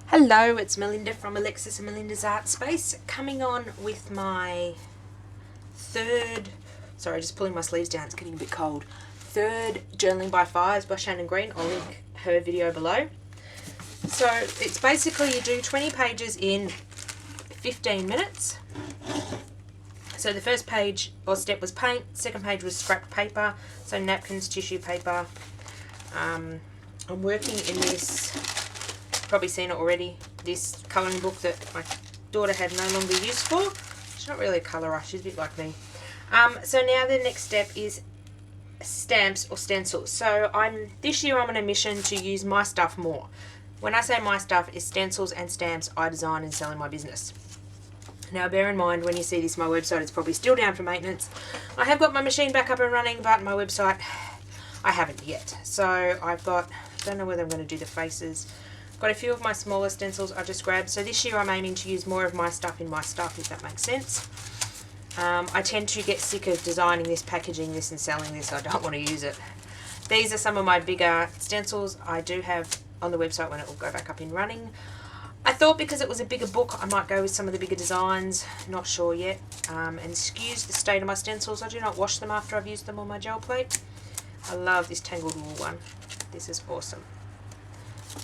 Hello, it's Melinda from Alexis and Melinda's Art Space, coming on with my just pulling my sleeves down, it's getting a bit cold, third Jby5s by Shannon Green. I'll link her video below. So it's basically you do 20 pages in 15 minutes. So the first page or step was paint, second page was scrap paper, so napkins, tissue paper. I'm working in this, probably seen it already, this colouring book that my daughter had no longer use for. She's not really a colourer, she's a bit like me. So now the next step is stamps or stencils. So this year I'm on a mission to use my stuff more. When I say my stuff, is stencils and stamps I design and sell in my business. Now bear in mind, when you see this, my website is probably still down for maintenance. I have got my machine back up and running, but my website I haven't yet. So I don't know whether I'm going to do the faces. Got a few of my smaller stencils I just grabbed. So this year I'm aiming to use more of my stuff in my stuff, if that makes sense. I tend to get sick of designing this, packaging this and selling this. I don't want to use it. These are some of my bigger stencils I do have on the website when it will go back up and running. I thought because it was a bigger book I might go with some of the bigger designs, not sure yet. And excuse the state of my stencils, I do not wash them after I've used them on my gel plate. I love this tangled wool one, this is awesome.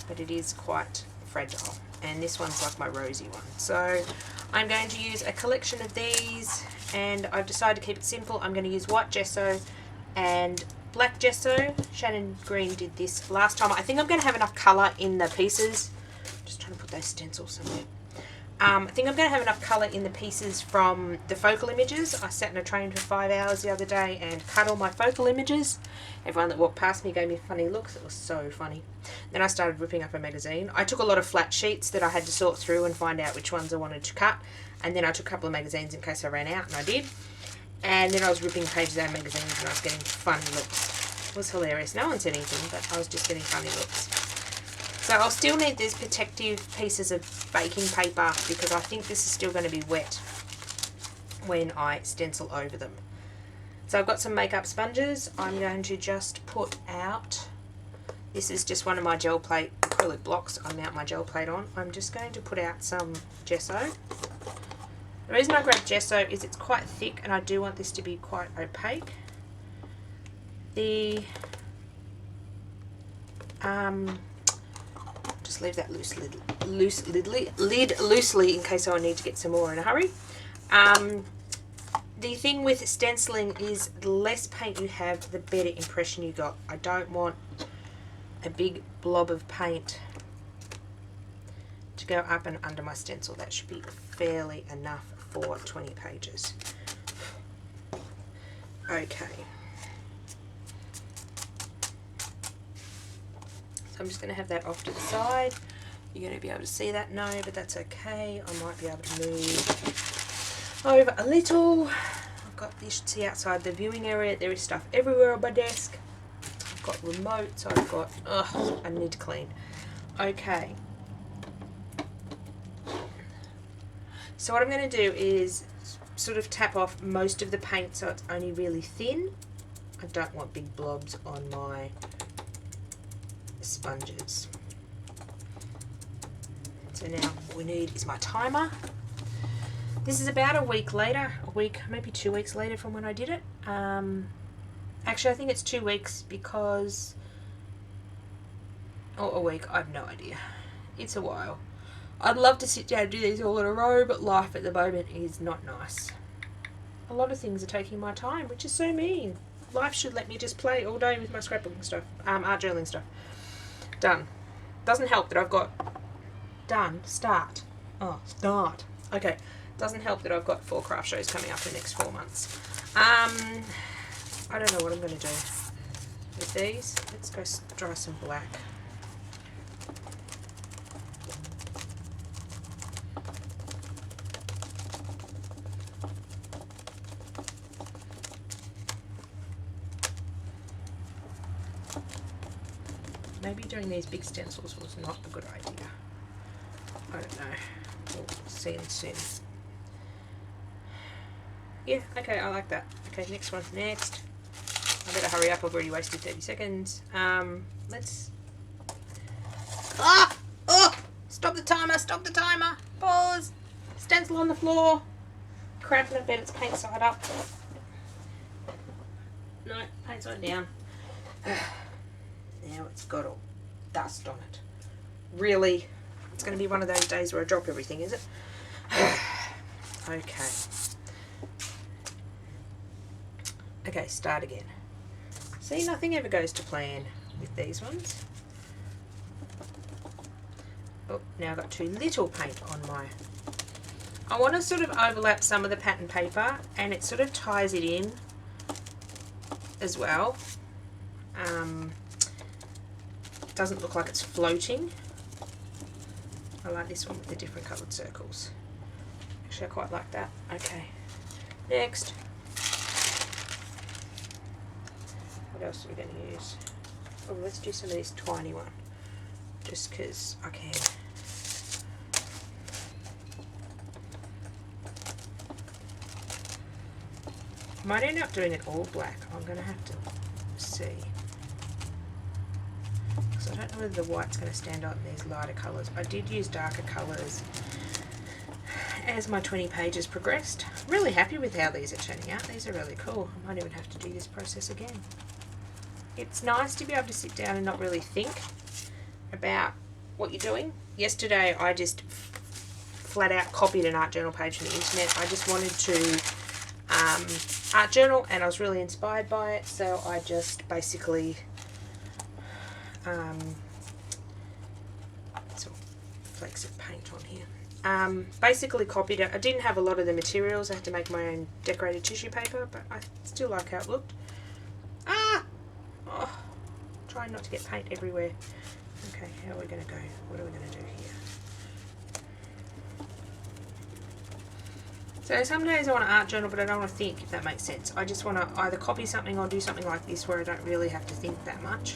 But it is quite fragile, and this one's like my rosy one. So I'm going to use a collection of these, and I've decided to keep it simple. I'm going to use white gesso and black gesso. Shannon Green did this last time. I think I'm going to have enough colour in the pieces. Just trying to put those stencils somewhere. I think I'm going to have enough colour in the pieces from the focal images. I sat in a train for 5 hours the other day and cut all my focal images. Everyone that walked past me gave me funny looks. It was so funny. Then I started ripping up a magazine. I took a lot of flat sheets that I had to sort through and find out which ones I wanted to cut. And then I took a couple of magazines in case I ran out, and I did. And then I was ripping pages out of magazines and I was getting funny looks. It was hilarious. No one said anything, but I was just getting funny looks. So I'll still need these protective pieces of baking paper because I think this is still going to be wet when I stencil over them. So I've got some makeup sponges. I'm going to just put out, this is just one of my gel plate acrylic blocks I mount my gel plate on. I'm just going to put out some gesso. The reason I grab gesso is it's quite thick and I do want this to be quite opaque. Just leave that lid loosely in case I need to get some more in a hurry. The thing with stenciling is the less paint you have, the better impression you got. I don't want a big blob of paint to go up and under my stencil. That should be fairly enough for 20 pages. Okay. So I'm just going to have that off to the side. You're going to be able to see that? No, but that's okay. I might be able to move over a little. I've got this, see outside the viewing area, there is stuff everywhere on my desk. I've got remotes, I've got, I need to clean. Okay. So what I'm going to do is sort of tap off most of the paint so it's only really thin. I don't want big blobs on my sponges. So now all we need is my timer. This is about a week later, maybe 2 weeks later from when I did it. Actually I think it's 2 weeks because, or a week, I have no idea. It's a while. I'd love to sit down and do these all in a row, but life at the moment is not nice. A lot of things are taking my time, which is so mean. Life should let me just play all day with my scrapbooking stuff, art journaling stuff. Done. Doesn't help that I've got done. Start. Okay. Doesn't help that I've got 4 craft shows coming up in the next 4 months. I don't know what I'm going to do with these. Let's go dry some black. Maybe doing these big stencils was not a good idea. I don't know. We'll see soon. Yeah, okay, I like that. Okay, next one's next. I better hurry up, I've already wasted 30 seconds. Let's... Oh! Stop the time! stop the timer. Pause. Stencil on the floor. Crap, and I bet it's paint side up. No, paint side down. Now it's got all dust on it. Really? It's going to be one of those days where I drop everything, is it? Okay. Okay, start again. See, nothing ever goes to plan with these ones. Oh, now I've got too little paint on my... I want to sort of overlap some of the pattern paper, and it sort of ties it in as well. It doesn't look like it's floating. I like this one with the different coloured circles. Actually, I quite like that. Okay, next. What else are we going to use? Oh, let's do some of this tiny one, just because I can. Might end up doing it all black. I'm going to have to see. Because I don't know whether the white's going to stand out in these lighter colours. I did use darker colours as my 20 pages progressed. I'm really happy with how these are turning out. These are really cool. I might even have to do this process again. It's nice to be able to sit down and not really think about what you're doing. Yesterday I just flat out copied an art journal page from the internet. I just wanted to art journal, and I was really inspired by it, so I just basically some flakes of paint on here. Basically copied it. I didn't have a lot of the materials. I had to make my own decorated tissue paper, but I still like how it looked. Oh, trying not to get paint everywhere. Okay, how are we going to go? What are we going to do here? So some days I want to art journal, but I don't want to think, if that makes sense. I just want to either copy something or do something like this where I don't really have to think that much.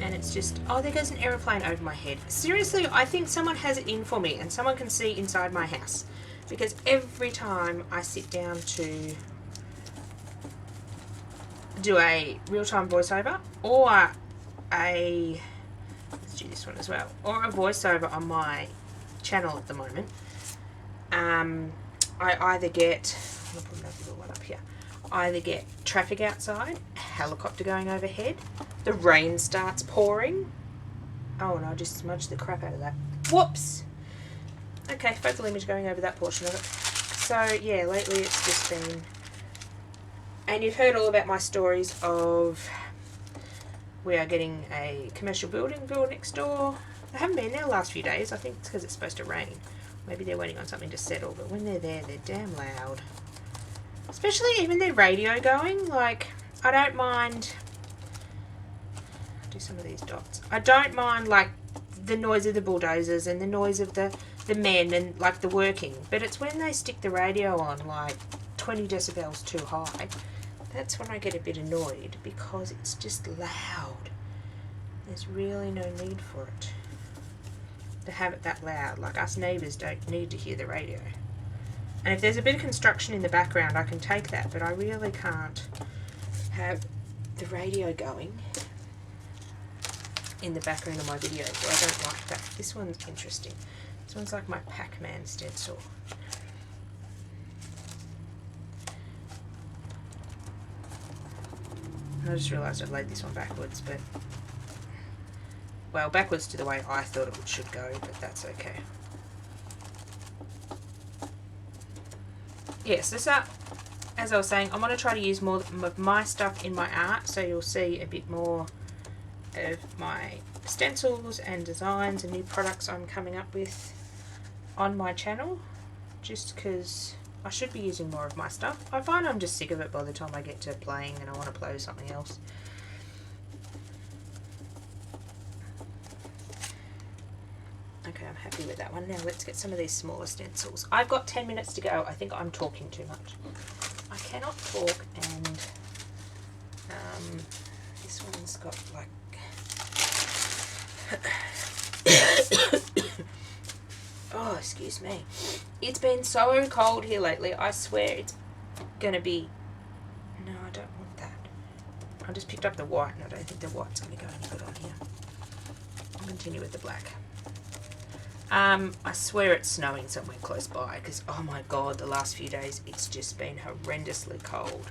And it's just, oh, there goes an aeroplane over my head. Seriously, I think someone has it in for me and someone can see inside my house. Because every time I sit down to do a real-time voiceover or let's do this one as well, or a voiceover on my channel at the moment, I either get, I'll put another little one up here, I either get traffic outside, a helicopter going overhead, the rain starts pouring, oh, and I just smudged the crap out of that, whoops, okay, focal image going over that portion of it. So yeah, lately it's just been, and you've heard all about my stories of we are getting a commercial building built next door. They haven't been there the last few days. I think it's because it's supposed to rain. Maybe they're waiting on something to settle, but when they're there, they're damn loud. Especially even their radio going. Like, I don't mind, I'll do some of these dots. I don't mind like the noise of the bulldozers and the noise of the men and like the working, but it's when they stick the radio on like 20 decibels too high. That's when I get a bit annoyed because it's just loud. There's really no need for it to have it that loud. Like, us neighbours don't need to hear the radio. And if there's a bit of construction in the background, I can take that, but I really can't have the radio going in the background of my videos. I don't like that. This one's interesting. This one's like my Pac-Man stencil. I just realised I'd laid this one backwards, but, well, backwards to the way I thought it should go, but that's okay. Yes, this art, as I was saying, I want to try to use more of my stuff in my art, so you'll see a bit more of my stencils and designs and new products I'm coming up with on my channel, just because I should be using more of my stuff. I find I'm just sick of it by the time I get to playing and I want to play with something else. Okay, I'm happy with that one. Now let's get some of these smaller stencils. I've got 10 minutes to go. I think I'm talking too much. I cannot talk, and this one's got like oh, excuse me. It's been so cold here lately. I swear it's gonna be, no, I don't want that. I just picked up the white and I don't think the white's gonna go any good on here. continue with the black. I swear it's snowing somewhere close by because, oh my god, the last few days it's just been horrendously cold.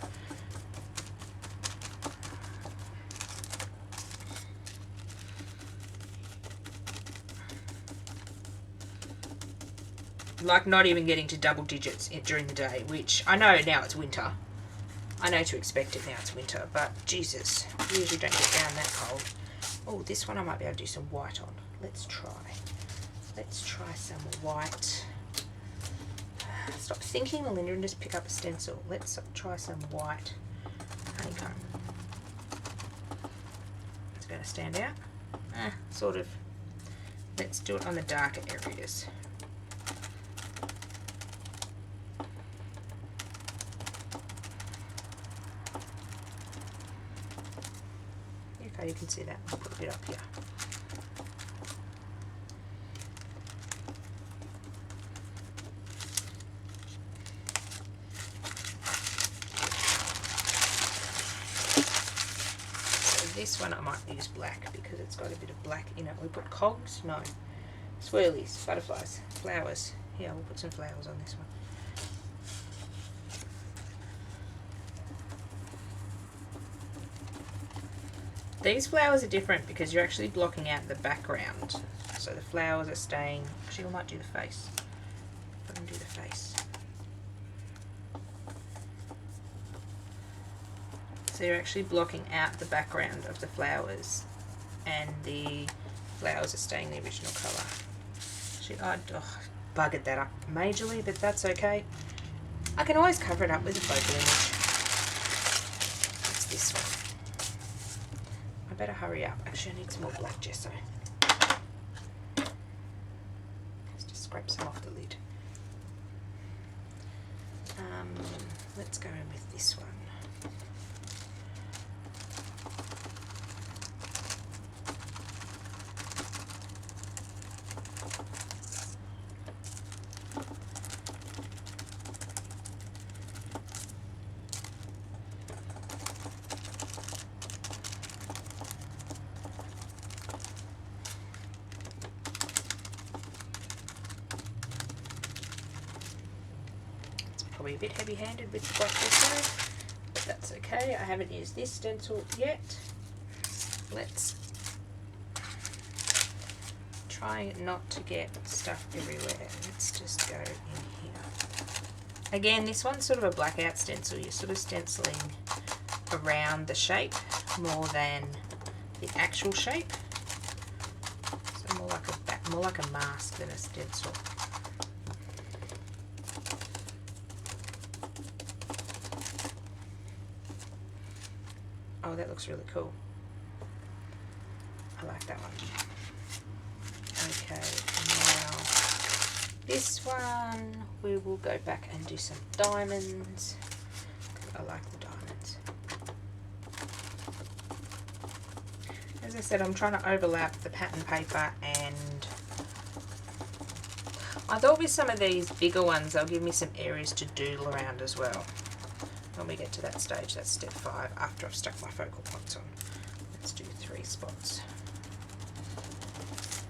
Like not even getting to double digits during the day, which I know now it's winter. I know to expect it now it's winter, but Jesus, we usually don't get down that cold. Oh, this one I might be able to do some white on. Let's try. Let's try some white. Stop thinking, Melinda, and just pick up a stencil. Let's try some white honeycomb. It's going to stand out. Sort of. Let's do it on the darker areas. Okay, you can see that. I'll put a bit up here. This one I might use black because it's got a bit of black in it. We put cogs? No. Swirlies, butterflies, flowers. Yeah, we'll put some flowers on this one. These flowers are different because you're actually blocking out the background. So the flowers are staying. Actually, we might do the face. If I can do the face. So you're actually blocking out the background of the flowers and the flowers are staying the original colour. Actually, I buggered that up majorly, but that's okay. I can always cover it up with a focal image. What's this one? I better hurry up. Actually, I need some more black gesso. Let's just scrape some off the lid. Let's go in with this one. Probably a bit heavy-handed with the black gesso, but that's okay. I haven't used this stencil yet. Let's try not to get stuff everywhere. Let's just go in here. Again, this one's sort of a blackout stencil. You're sort of stenciling around the shape more than the actual shape. So more like a mask than a stencil. Oh, that looks really cool. I like that one. Okay, now this one we will go back and do some diamonds. I like the diamonds. As I said, I'm trying to overlap the pattern paper, and I thought with some of these bigger ones they'll give me some areas to doodle around as well. When we get to that stage, that's step 5, after I've stuck my focal points on. Let's do 3 spots.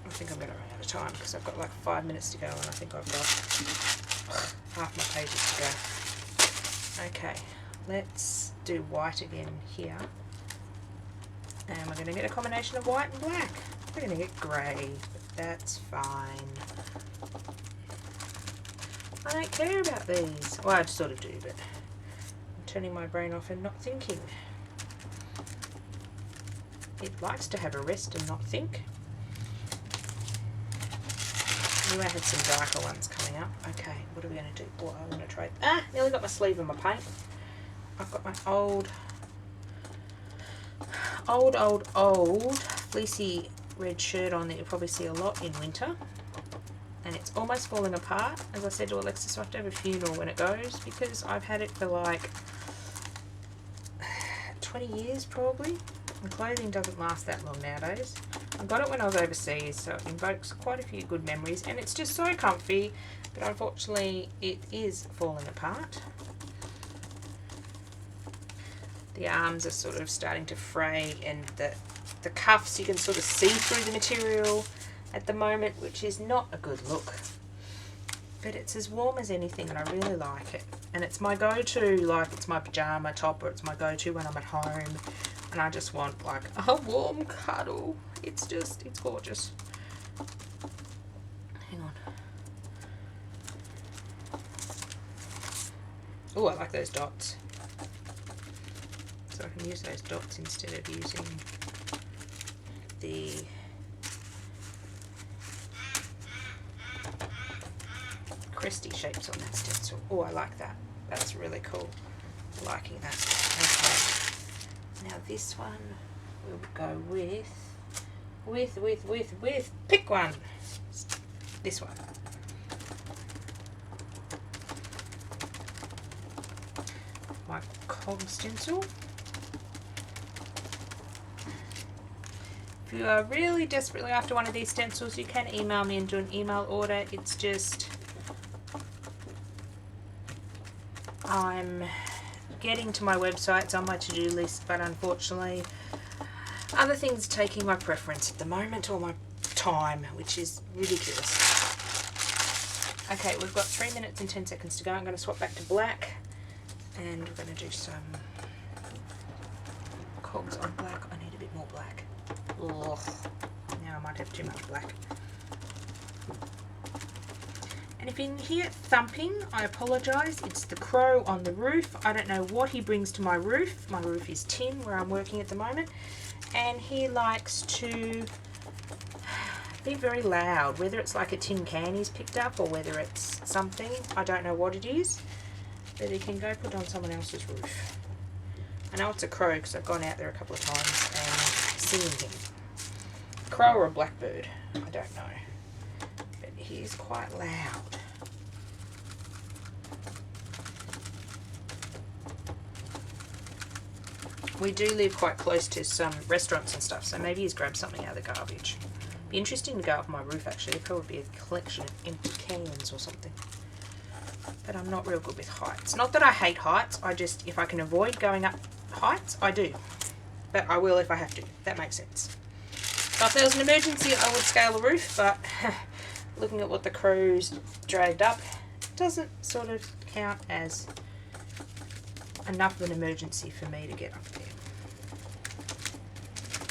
I think I'm going to run out of time because I've got like 5 minutes to go, and I think I've got half my pages to go. Okay, let's do white again here. And we're going to get a combination of white and black. We're going to get grey, but that's fine. I don't care about these. Well, I sort of do, but turning my brain off and not thinking. It likes to have a rest and not think. I knew I had some darker ones coming up. Okay, what are we going to do? Oh, I want to try. Nearly got my sleeve in my paint. I've got my old fleecy red shirt on that you'll probably see a lot in winter. And it's almost falling apart. As I said to Alexis, I have to have a funeral when it goes because I've had it for like 20 years probably. And clothing doesn't last that long nowadays. I got it when I was overseas, so it invokes quite a few good memories, and it's just so comfy, but unfortunately it is falling apart. The arms are sort of starting to fray, and the the cuffs, you can sort of see through the material at the moment, which is not a good look. But it's as warm as anything and I really like it. And it's my go-to, like it's my pyjama top, or it's my go-to when I'm at home and I just want like a warm cuddle. It's gorgeous. Hang on. Oh, I like those dots. So I can use those dots instead of using the cresty shapes on that stencil. Oh, I like that. That's really cool. Liking that. Okay. Now this one we'll go with pick one. This one. My cog stencil. If you are really desperately after one of these stencils, you can email me and do an email order. It's just I'm getting to my websites on my to-do list, but unfortunately other things are taking my preference at the moment, or my time, which is ridiculous. Okay, we've got 3 minutes and 10 seconds to go. I'm going to swap back to black and we're going to do some cogs on black. I need a bit more black. Ugh. Now I might have too much black. And if you can hear thumping, I apologise. It's the crow on the roof. I don't know what he brings to my roof. My roof is tin where I'm working at the moment. And he likes to be very loud. Whether it's like a tin can he's picked up or whether it's something. I don't know what it is. But he can go put on someone else's roof. I know it's a crow because I've gone out there a couple of times and seen him. Crow or a blackbird, I don't know. But he's quite loud. We do live quite close to some restaurants and stuff, so maybe he's grabbed something out of the garbage. Be interesting to go up my roof actually. It'd probably be a collection of empty cans or something. But I'm not real good with heights. Not that I hate heights, I just, if I can avoid going up heights, I do. But I will if I have to. That makes sense. So if there was an emergency, I would scale the roof, but looking at what the crow's dragged up, doesn't sort of count as enough of an emergency for me to get up there.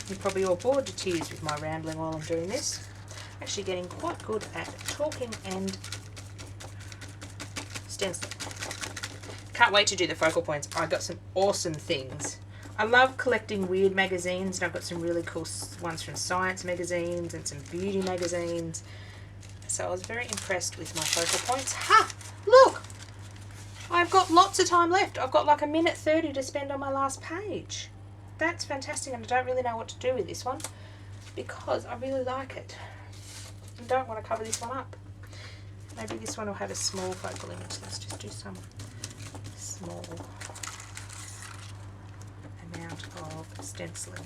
You're probably all bored to tears with my rambling while I'm doing this. Actually getting quite good at talking and stenciling. Can't wait to do the focal points. I got some awesome things. I love collecting weird magazines, and I've got some really cool ones from science magazines and some beauty magazines. So I was very impressed with my focal points. Ha! Look! I've got lots of time left. I've got like 1:30 to spend on my last page. That's fantastic, and I don't really know what to do with this one because I really like it. I don't want to cover this one up. Maybe this one will have a small focal image. Let's just do some small amount of stenciling.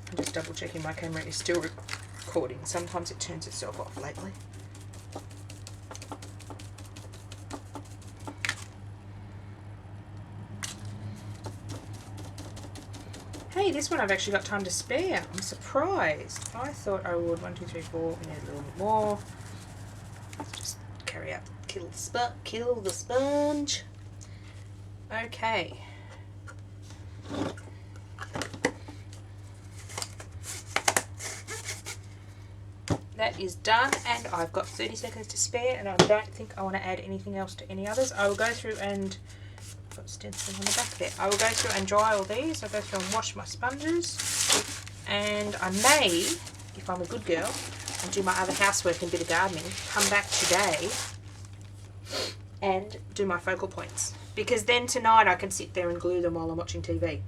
I'm just double checking my camera is still recording. Sometimes it turns itself off lately. Hey, this one I've actually got time to spare. I'm surprised. I thought I would. 1, 2, 3, 4. We need a little bit more. Let's just carry out, kill the sponge. Okay. That is done, and I've got 30 seconds to spare, and I don't think I want to add anything else to any others. I will go through and got stenciling on the back there. I will go through and dry all these. I'll go through and wash my sponges, and I may, if I'm a good girl, and do my other housework and a bit of gardening, come back today and do my focal points, because then tonight I can sit there and glue them while I'm watching TV.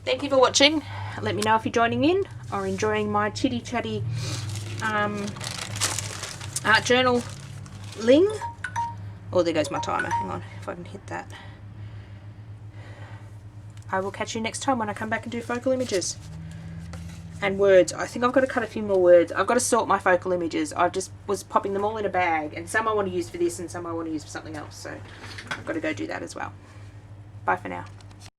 Thank you for watching. Let me know if you're joining in or enjoying my chitty chatty art journal ling. Oh, there goes my timer. Hang on, if I can hit that. I will catch you next time when I come back and do focal images. And words. I think I've got to cut a few more words. I've got to sort my focal images. I just was popping them all in a bag, and some I want to use for this and some I want to use for something else. So I've got to go do that as well. Bye for now.